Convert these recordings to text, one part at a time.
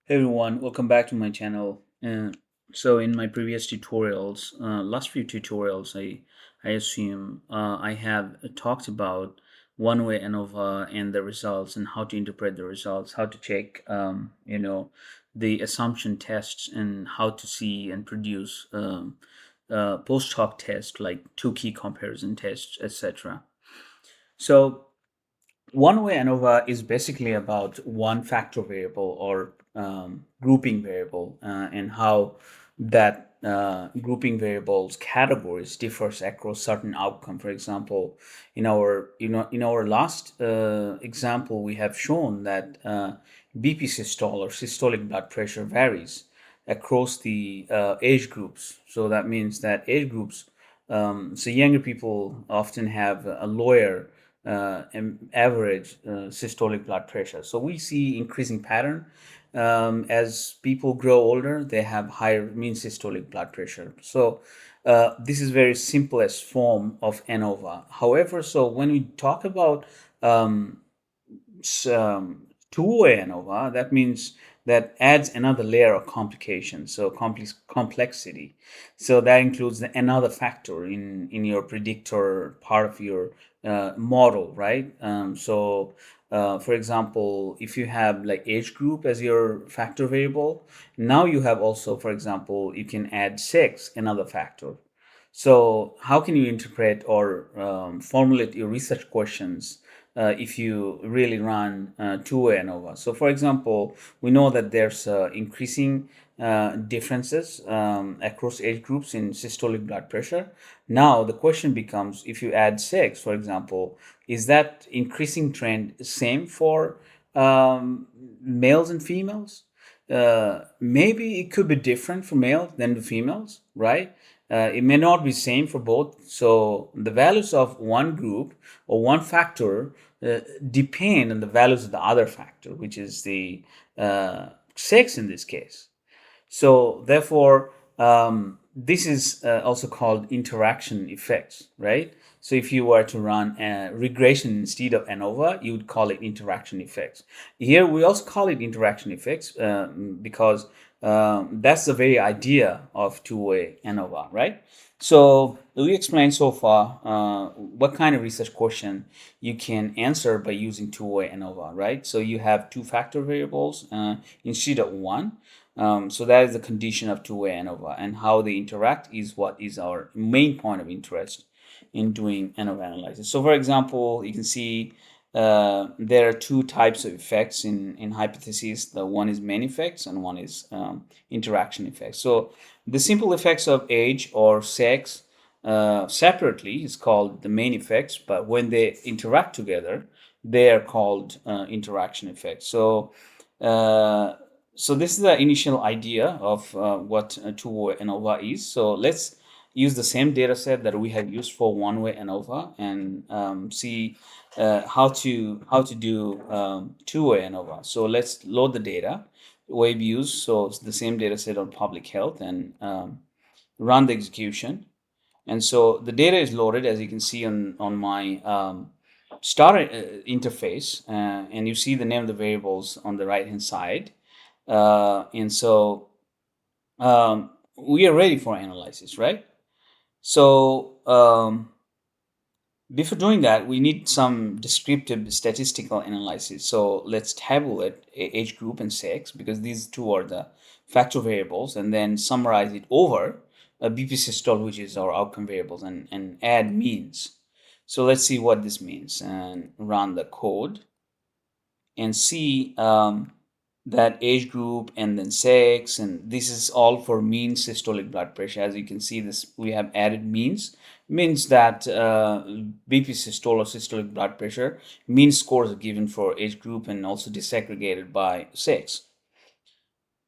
Hey everyone, welcome back to my channel. So in my previous tutorials, last few tutorials, I assume I have talked about one-way ANOVA and the results and how to interpret the results, how to check, the assumption tests and how to see and produce post hoc tests like two key comparison tests, etc. So one-way ANOVA is basically about one factor variable or grouping variable and how that grouping variables categories differs across certain outcome. For example, in our last example, we have shown that BP systole or systolic blood pressure varies across the age groups. So that means that age groups, so younger people often have a lower average systolic blood pressure. So we see increasing pattern. As people grow older, they have higher mean systolic blood pressure. So this is very simplest form of ANOVA. However, so when we talk about um, two-way ANOVA, that means that adds another layer of complication, so complexity. So that includes another factor in your predictor part of your model, right? For example, if you have like age group as your factor variable, now you have also, for example, you can add sex, another factor. So how can you interpret or formulate your research questions if you really run two-way ANOVA? So for example, we know that there's increasing differences across age groups in systolic blood pressure. Now the question becomes, if you add sex, for example, is that increasing trend same for males and females? Maybe it could be different for males than the females, right? It may not be same for both. So the values of one group or one factor depend on the values of the other factor, which is the sex in this case. So therefore, this is also called interaction effects, right? So if you were to run a regression instead of ANOVA, you would call it interaction effects. Here we also call it interaction effects because that's the very idea of two-way ANOVA, right? So we explained so far what kind of research question you can answer by using two-way ANOVA, right? So you have two factor variables instead of one. So that is the condition of two-way ANOVA, and how they interact is what is our main point of interest in doing ANOVA analysis. So for example, you can see there are two types of effects in hypotheses. The one is main effects and one is interaction effects. So the simple effects of age or sex separately is called the main effects, but when they interact together, they are called interaction effects. Uh, so this is the initial idea of what two-way ANOVA is. So let's use the same data set that we have used for one-way ANOVA and see how to do two-way ANOVA. So let's load the data we've used. So it's the same data set on public health and run the execution. And so the data is loaded, as you can see on my Stata interface, and you see the name of the variables on the right hand side. And so we are ready for analysis, right? So before doing that, we need some descriptive statistical analysis. So let's tabulate age group and sex, because these two are the factor variables, and then summarize it over a BP systole, which is our outcome variables, and add means. So let's see what this means and run the code and see that age group and then sex, and this is all for mean systolic blood pressure. As you can see, this we have added means that BP systole or systolic blood pressure mean scores are given for age group and also disaggregated by sex.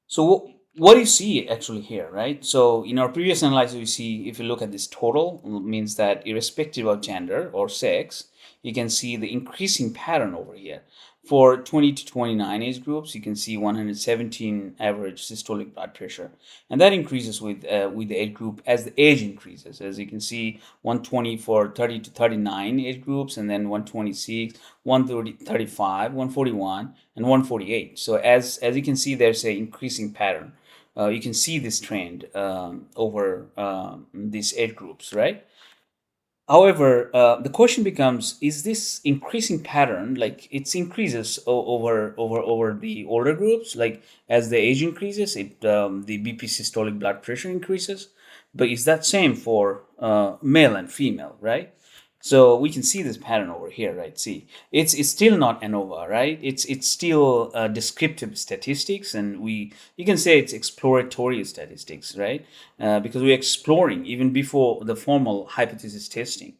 So what do you see actually here, right? So in our previous analysis, we see, if you look at this total, it means that irrespective of gender or sex, you can see the increasing pattern over here. For 20 to 29 age groups, you can see 117 average systolic blood pressure, and that increases with the age group as the age increases. As you can see, 120 for 30 to 39 age groups, and then 126, 130, 35, 141, and 148. So as you can see, there's an increasing pattern. You can see this trend over these age groups, right? However, the question becomes: is this increasing pattern like it increases over the older groups? Like as the age increases, the BP systolic blood pressure increases, but is that same for male and female, right? So we can see this pattern over here, right? See, it's still not ANOVA, right? It's still descriptive statistics, and you can say it's exploratory statistics, right? Because we're exploring even before the formal hypothesis testing.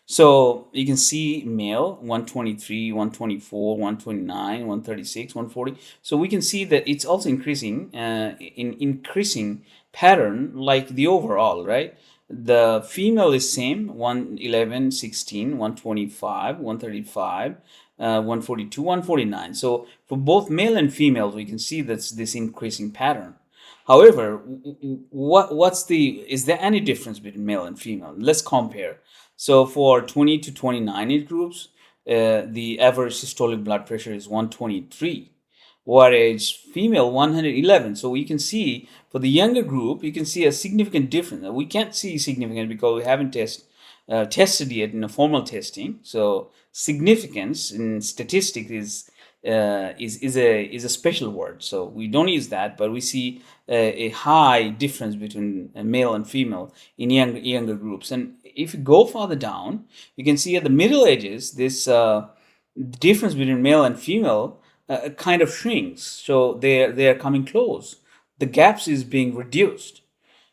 So you can see male 123, 124, 129, 136, 140. So we can see that it's also increasing in increasing pattern like the overall, right? The female is same 111, 16, 125, 135, 142, 149. So for both male and females, we can see that's this increasing pattern. However, what's the is there any difference between male and female? Let's compare. So for 20 to 29 age groups, the average systolic blood pressure is 123, whereas female 111. So you can see for the younger group, you can see a significant difference. We can't see significant because we haven't tested yet in a formal testing. So significance in statistics is a special word. So we don't use that, but we see a high difference between male and female in younger groups. And if you go further down, you can see at the middle ages this difference between male and female kind of shrinks. So they are coming close. The gaps is being reduced.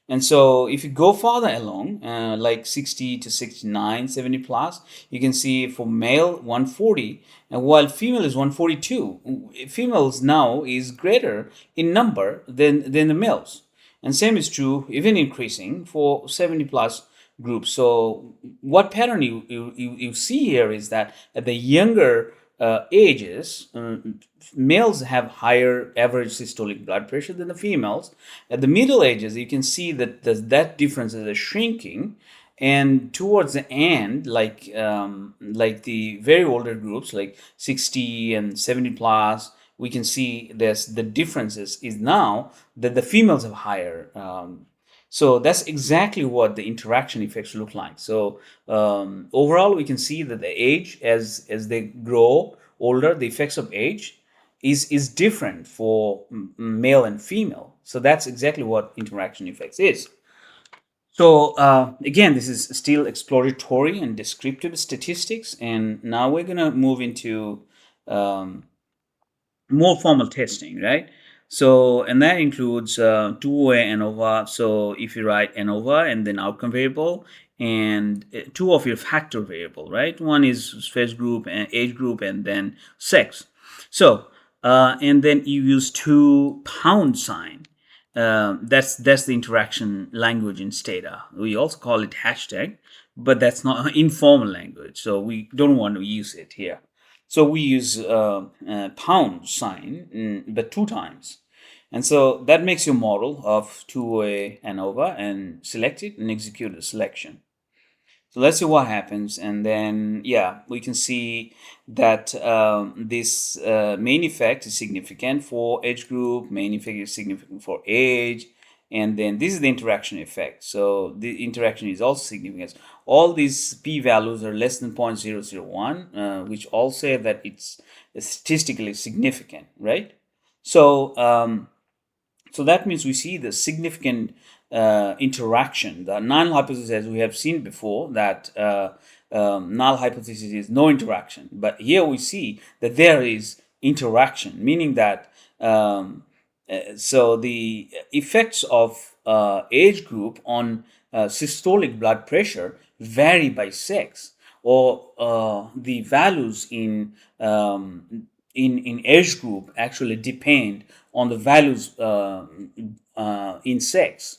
And so if you go farther along, like 60 to 69, 70 plus, you can see for male 140, and while female is 142. Females now is greater in number than the males. And same is true, even increasing for 70 plus groups. So what pattern you see here is that at the younger ages, males have higher average systolic blood pressure than the females. At the middle ages, you can see that that difference is shrinking, and towards the end, like the very older groups, like 60 and 70 plus, we can see there's the differences is now that the females have higher. So that's exactly what the interaction effects look like. So overall, we can see that the age, as they grow older, the effects of age is different for male and female. So that's exactly what interaction effects is. So again, this is still exploratory and descriptive statistics, and now we're gonna move into um, more formal testing, right? So, and that includes two-way ANOVA. So, if you write ANOVA and then outcome variable and two of your factor variable, right? One is phase group and age group, and then sex. So, and then you use two pound sign. That's the interaction language in Stata. We also call it hashtag, but that's not informal language, so we don't want to use it here. So we use pound sign, but two times. And so that makes your model of two-way ANOVA, and select it and execute the selection. So let's see what happens. And then, yeah, we can see that this main effect is significant for age group, main effect is significant for age, and then this is the interaction effect. So the interaction is also significant. All these p-values are less than 0.001, which all say that it's statistically significant, right? So so that means we see the significant interaction. The null hypothesis, as we have seen before, that null hypothesis is no interaction. But here we see that there is interaction, meaning that so the effects of age group on systolic blood pressure vary by sex, or the values in age group actually depend on the values in sex.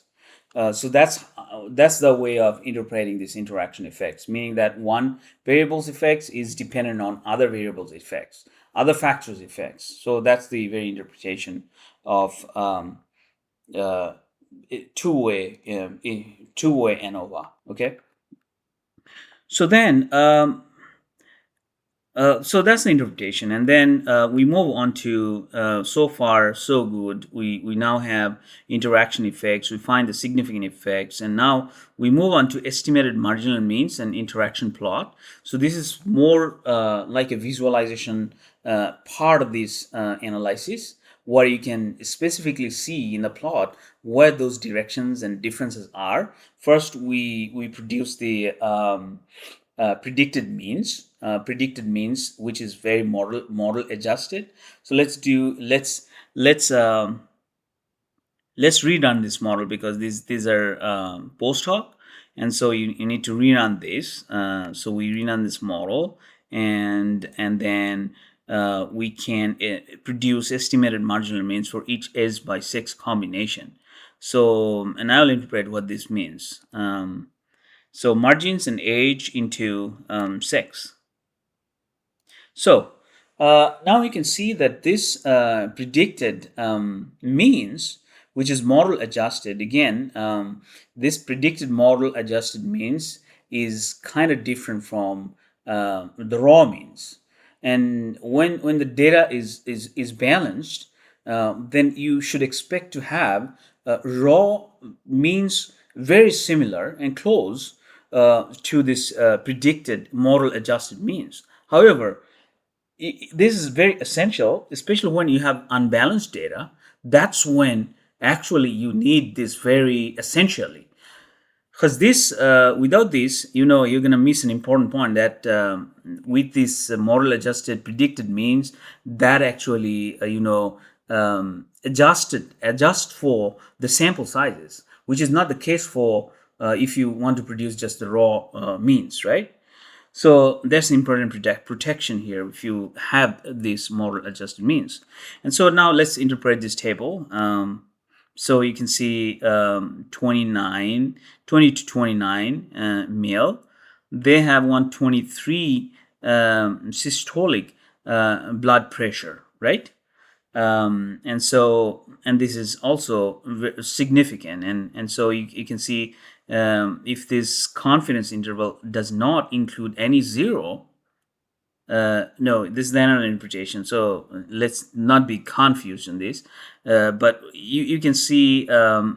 So that's the way of interpreting these interaction effects, meaning that one variable's effects is dependent on other variables' effects. other factors effects. So that's the very interpretation of uh, two-way ANOVA. Okay, so then so that's the interpretation, and then we move on to so far so good. We now have interaction effects. We find the significant effects, and now we move on to estimated marginal means and interaction plot. So this is more like a visualization part of this analysis, where you can specifically see in the plot where those directions and differences are. First, we produce the predicted means, which is very model adjusted. So let's rerun this model, because these are post hoc, and so you need to rerun this. So we rerun this model, and then we can produce estimated marginal means for each S by 6 combination. So, and I'll interpret what this means. So margins and age into 6. So now we can see that this predicted means, which is model adjusted, again, this predicted model adjusted means is kind of different from the raw means. And when the data is balanced, then you should expect to have raw means very similar and close to this predicted model adjusted means. However, this is very essential, especially when you have unbalanced data. That's when actually you need this very essentially, because this without this, you're going to miss an important point, that with this model adjusted predicted means, that actually adjust for the sample sizes, which is not the case for if you want to produce just the raw means, right? So that's important protection here if you have this model adjusted means. And so now let's interpret this table. So you can see 20 to 29 male. They have 123 systolic blood pressure, right? And this is also significant, and so you can see if this confidence interval does not include any zero. No, this is the another interpretation, so let's not be confused in this. But you can see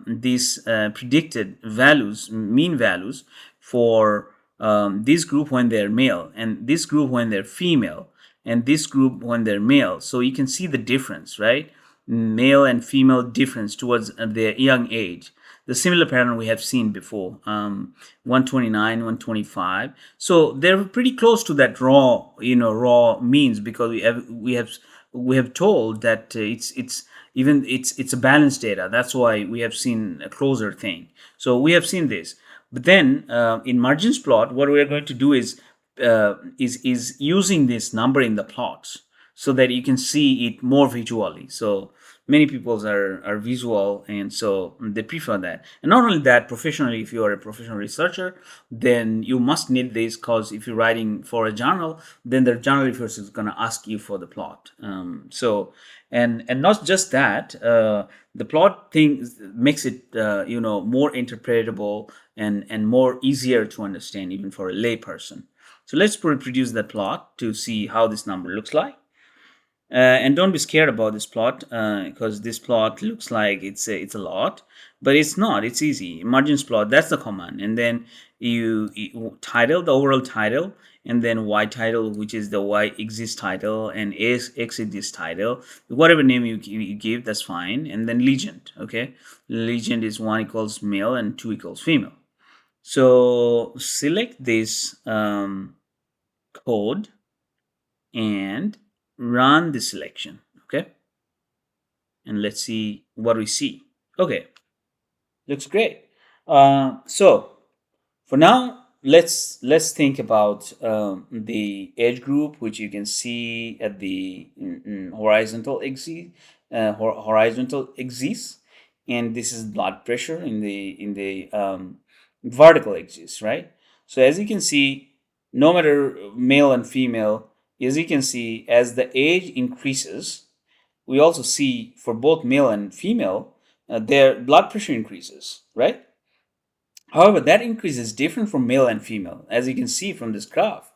these predicted values, mean values, for this group when they're male, and this group when they're female, and this group when they're male. So you can see the difference, right? Male and female difference towards their young age. The similar pattern we have seen before, 129, 125. So they're pretty close to that raw means, because we have told that it's a balanced data. That's why we have seen a closer thing. So we have seen this. But then in margins plot, what we are going to do is using this number in the plots, so that you can see it more visually. So many people are visual, and so they prefer that. And not only that, professionally, if you are a professional researcher, then you must need this, because if you're writing for a journal, then the journal reviewers is going to ask you for the plot. And not just that, the plot thing makes it more interpretable and more easier to understand, even for a lay person. So let's reproduce that plot to see how this number looks like. And don't be scared about this plot, because this plot looks like it's a lot, but it's not. It's easy. Margins plot, that's the command, and then you title, the overall title, and then y title, which is the y exists title, and x exists title, whatever name you give, that's fine. And then legend. Okay, legend is 1 equals male and 2 equals female. So select this code and run the selection. Okay, and let's see what we see. Okay, looks great. So for now, let's think about the age group, which you can see at the horizontal axis, and this is blood pressure in the vertical axis, right? So as you can see, no matter male and female, as you can see, as the age increases, we also see for both male and female, their blood pressure increases, right? However, that increase is different from male and female, as you can see from this graph.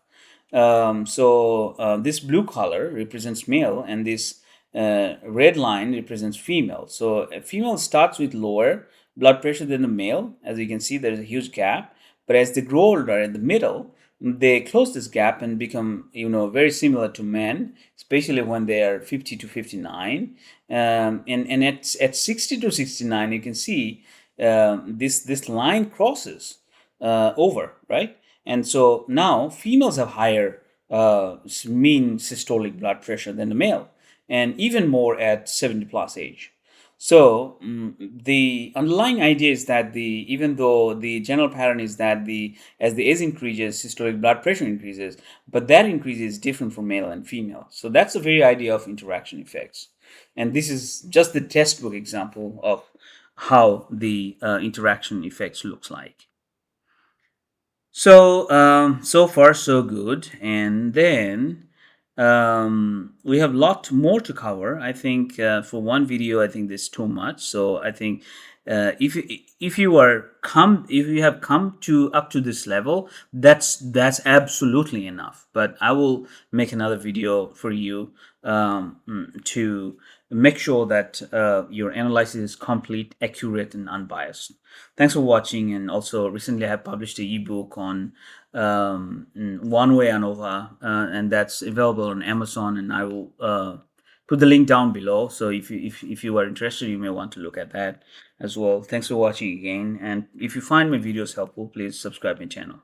This blue color represents male, and this red line represents female. So a female starts with lower blood pressure than the male. As you can see, there is a huge gap. But as they grow older in the middle, they close this gap and become, very similar to men, especially when they are 50 to 59. And at 60 to 69, you can see this line crosses over, right? And so now females have higher mean systolic blood pressure than the male, and even more at 70 plus age. So the underlying idea is that even though the general pattern is that as the age increases, systolic blood pressure increases, but that increase is different for male and female. So that's the very idea of interaction effects, and this is just the textbook example of how the interaction effects looks like. So far so good, and then we have a lot more to cover. I think for one video, I think there's too much. So I think if you have come to up to this level, that's absolutely enough. But I will make another video for you to make sure that your analysis is complete, accurate, and unbiased. Thanks for watching. And also, recently I have published an ebook on One-Way ANOVA, and that's available on Amazon. And I will put the link down below. So if you are interested, you may want to look at that as well. Thanks for watching again. And if you find my videos helpful, please subscribe my channel.